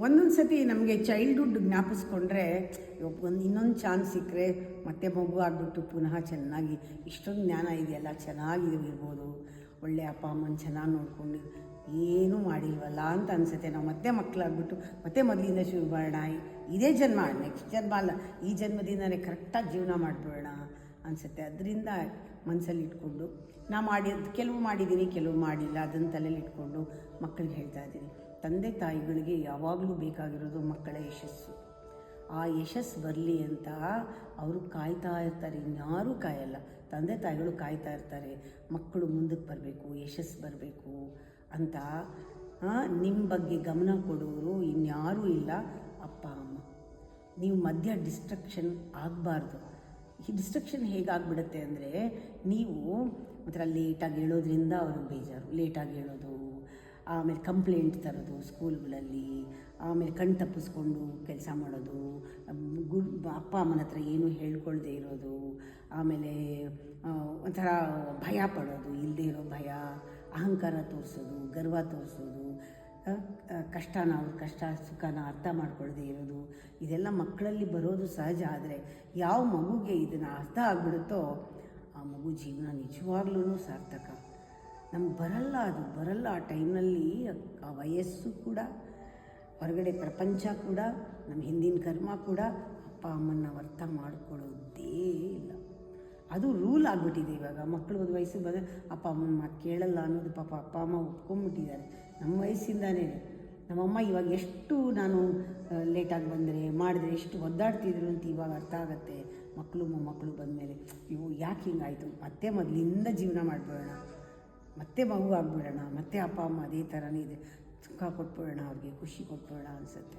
ಒಂದೊಂದು ಸತಿ ನಮಗೆ ಚೈಲ್ಡ್ಹುಡ್ ಜ್ಞಾಪಿಸ್ಕೊಂಡ್ರೆ ಇನ್ನೊಂದು ಚಾನ್ಸ್ ಸಿಕ್ಕರೆ ಮತ್ತೆ ಮಗು ಆಗಿಬಿಟ್ಟು ಪುನಃ ಚೆನ್ನಾಗಿ ಇಷ್ಟೊಂದು ಜ್ಞಾನ ಇದೆಯಲ್ಲ, ಚೆನ್ನಾಗಿ ಇರ್ಬೋದು, ಒಳ್ಳೆ ಅಪ್ಪ ಅಮ್ಮನ ಚೆನ್ನಾಗಿ ನೋಡ್ಕೊಂಡು ಏನೂ ಮಾಡಿಲ್ವಲ್ಲ ಅಂತ ಅನಿಸುತ್ತೆ. ನಾವು ಮತ್ತೆ ಮಕ್ಕಳಾಗ್ಬಿಟ್ಟು ಮತ್ತೆ ಮೊದಲಿಂದ ಶುರು ಮಾಡೋಣ, ಇದೇ ಜನ್ಮ, ನೆಕ್ಸ್ಟ್ ಜನ್ಮ ಅಲ್ಲ, ಈ ಜನ್ಮದಿಂದನೇ ಕರೆಕ್ಟಾಗಿ ಜೀವನ ಮಾಡಿಬಿಡೋಣ ಅನಿಸುತ್ತೆ. ಅದರಿಂದ ಮನಸ್ಸಲ್ಲಿ ಇಟ್ಕೊಂಡು ನಾ ಕೆಲವು ಮಾಡಿದ್ದೀನಿ, ಕೆಲವು ಮಾಡಿಲ್ಲ, ಅದನ್ನು ತಲೆಯಲ್ಲಿ ಇಟ್ಕೊಂಡು ಮಕ್ಕಳಿಗೆ ಹೇಳ್ತಾ ಇದ್ದೀನಿ. ತಂದೆ ತಾಯಿಗಳಿಗೆ ಯಾವಾಗಲೂ ಬೇಕಾಗಿರೋದು ಮಕ್ಕಳ ಯಶಸ್ಸು. ಆ ಯಶಸ್ಸು ಬರಲಿ ಅಂತ ಅವರು ಕಾಯ್ತಾ ಇರ್ತಾರೆ, ಇನ್ಯಾರೂ ಕಾಯಲ್ಲ. ತಂದೆ ತಾಯಿಗಳು ಕಾಯ್ತಾ ಇರ್ತಾರೆ, ಮಕ್ಕಳು ಮುಂದಕ್ಕೆ ಬರಬೇಕು, ಯಶಸ್ಸು ಬರಬೇಕು ಅಂತ. ನಿಮ್ಮ ಬಗ್ಗೆ ಗಮನ ಕೊಡೋರು ಇನ್ಯಾರೂ ಇಲ್ಲ, ಅಪ್ಪ ಅಮ್ಮ. ನೀವು ಮಧ್ಯ ಡಿಸ್ಟ್ರಕ್ಷನ್ ಆಗಬಾರ್ದು. ಈ ಡಿಸ್ಟ್ರಕ್ಷನ್ ಹೇಗಾಗ್ಬಿಡುತ್ತೆ ಅಂದರೆ, ನೀವು ಒಂಥರ ಲೇಟಾಗಿ ಹೇಳೋದ್ರಿಂದ ಅವ್ರಿಗೆ ಬೇಜಾರು, ಲೇಟಾಗಿ ಹೇಳೋದು, ಆಮೇಲೆ ಕಂಪ್ಲೇಂಟ್ ತರೋದು ಸ್ಕೂಲ್ಗಳಲ್ಲಿ, ಆಮೇಲೆ ಕಣ್ ತಪ್ಪಿಸ್ಕೊಂಡು ಕೆಲಸ ಮಾಡೋದು, ಅಪ್ಪ ಅಮ್ಮನ ಹತ್ರ ಏನೂ ಹೇಳ್ಕೊಳ್ದೇ ಇರೋದು, ಆಮೇಲೆ ಒಂಥರ ಭಯ ಪಡೋದು, ಇಲ್ಲದೇ ಇರೋ ಭಯ, ಅಹಂಕಾರ ತೋರಿಸೋದು, ಗರ್ವ ತೋರಿಸೋದು, ಕಷ್ಟನ ಅವ್ರ ಕಷ್ಟ ಸುಖನ ಅರ್ಥ ಮಾಡ್ಕೊಳ್ಳದೆ ಇರೋದು, ಇದೆಲ್ಲ ಮಕ್ಕಳಲ್ಲಿ ಬರೋದು ಸಹಜ. ಆದರೆ ಯಾವ ಮಗುಗೆ ಇದನ್ನು ಅರ್ಥ ಆಗಿಬಿಡುತ್ತೋ ಆ ಮಗು ಜೀವನ ನಿಜವಾಗ್ಲೂ ಸಾರ್ಥಕ. ನಮ್ಗೆ ಬರಲ್ಲ, ಅದು ಬರಲ್ಲ ಆ ಟೈಮ್ನಲ್ಲಿ. ಆ ವಯಸ್ಸು ಕೂಡ, ಹೊರಗಡೆ ಪ್ರಪಂಚ ಕೂಡ, ನಮ್ಮ ಹಿಂದಿನ ಕರ್ಮ ಕೂಡ ಅಪ್ಪ ಅಮ್ಮನ ನಾವು ಅರ್ಥ ಮಾಡ್ಕೊಳ್ಳೋದೇ ಇಲ್ಲ. ಅದು ರೂಲ್ ಆಗಿಬಿಟ್ಟಿದೆ ಇವಾಗ. ಮಕ್ಕಳು ಒಂದು ವಯಸ್ಸಿಗೆ ಬಂದರೆ ಅಪ್ಪ ಅಮ್ಮನ ಮಾತು ಕೇಳಲ್ಲ ಅನ್ನೋದು ಪಾಪ ಅಪ್ಪ ಅಮ್ಮ ಒಪ್ಕೊಂಡ್ಬಿಟ್ಟಿದ್ದಾರೆ ನಮ್ಮ ವಯಸ್ಸಿಂದಾನೇ. ನಮ್ಮಮ್ಮ ಇವಾಗ ಎಷ್ಟು ನಾನು ಲೇಟಾಗಿ ಬಂದರೆ ಮಾಡಿದ್ರೆ ಎಷ್ಟು ಒದ್ದಾಡ್ತಿದ್ರು ಅಂತ ಇವಾಗ ಅರ್ಥ ಆಗುತ್ತೆ. ಮಕ್ಕಳು ಮೊಮ್ಮಕ್ಕಳು ಬಂದಮೇಲೆ ಇವು ಯಾಕೆ ಹಿಂಗಾಯಿತು, ಮತ್ತೆ ಮೊದಲಿಂದ ಜೀವನ ಮಾಡಿಬಿಡೋಣ, ಮತ್ತೆ ಮಗು ಆಗಿಬಿಡೋಣ, ಮತ್ತೆ ಅಪ್ಪ ಅಮ್ಮ ಅದೇ ಥರನೇ ಇದೆ, ಸುಖ ಕೊಟ್ಬಿಡೋಣ, ಅವ್ರಿಗೆ ಖುಷಿ ಕೊಟ್ಬಿಡೋಣ ಅನಿಸುತ್ತೆ.